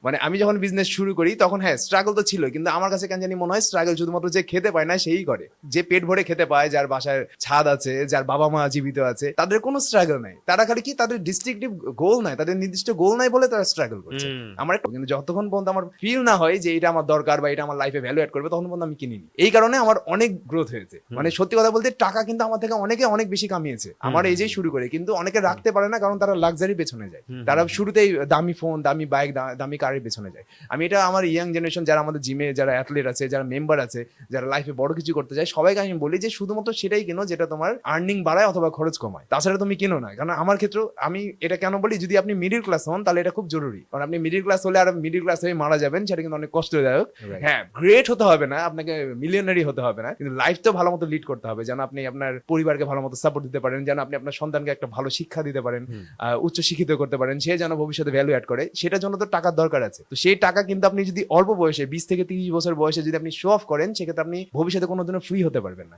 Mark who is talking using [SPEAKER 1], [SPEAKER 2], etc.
[SPEAKER 1] মানে আমি যখন বিজনেস শুরু করি তখন হ্যাঁ স্ট্রাগল তো ছিল, কিন্তু আমার কাছে কেন জানি মনে হয় স্ট্রাগল শুধুমাত্র যে খেতে পায় না সেই করে, যে পেট ভরে খেতে পায়, যার বাসায় ছাদ আছে, যার বাবা মা জীবিত আছে, তাদের কোনো স্ট্রাগল নাই। তারা খালি কি, তাদের ডিস্ট্রিক্টিভ গোল নাই, তাদের নির্দিষ্ট গোল নাই বলে তারা স্ট্রাগল করছে। আমার একটা কিন্তু যতক্ষণ পর্যন্ত আমার ফিল না হয় যে এটা আমার দরকার বা এটা আমার লাইফে ভ্যালু অ্যাড করবে, তখন পর্যন্ত আমি কিনিনি। এই কারণে আমার অনেক গ্রোথ হয়েছে। মানে সত্যি কথা বলতে টাকা কিন্তু আমার থেকে অনেকে অনেক বেশি কামিয়েছে আমার এই যে শুরু করে, কিন্তু অনেকে রাখতে পারে না কারণ তারা লাক্সারি পেছনে যায়। তারা শুরুতেই দামি ফোন, দামি বাইক, দামি কারের পেছনে যায়। আমি এটা আমার ইয়াং জেনারেশন যারা আমাদের জিমে যারা অ্যাথলেট আছে, যারা মেম্বার আছে, যারা লাইফে বড় কিছু করতে চায়, সবাইকে আমি বলি যে শুধুমাত্র সেটাই কিনো যেটা তোমার আর্নিং বাড়ায় অথবা খরচ কমায়, তাছাড়া তুমি কিনো না। কারণ আমার ক্ষেত্রে আমি এটা কেন বলি, যদি আপনি মিডিল ক্লাস হন তাহলে এটা খুব জরুরি, কারণ আপনি মিডিল ক্লাস হলে আর মিডিল ক্লাস হয়ে মারা যাবেন, সেটা কিন্তু অনেক কষ্টদায়ক। হ্যাঁ, গ্রেট হতে হবে না, আপনাকে মিলিয়নারি হতে হবে না, কিন্তু লাইফ তো ভালো মতো লিড করতে হবে, যেন আপনি আপনার পরিবারকে ভালো মতো সাপোর্ট দিতে পারেন, যেন আপনি আপনার সন্তানকে একটা ভালো শিক্ষা দিতে পারেন, উচ্চ শিক্ষিত করতে পারেন, সে যেন ভবিষ্যতে ভ্যালু অ্যাড করে, সেটার জন্য তো টাকার দরকার আছে। তো সেই টাকা কিন্তু আপনি যদি অল্প বয়সে 20 থেকে 30 বছর বয়সে যদি আপনি শো অফ করেন, সেক্ষেত্রে আপনি ভবিষ্যতে কোনোদিনও ফ্রি হতে পারবেন না।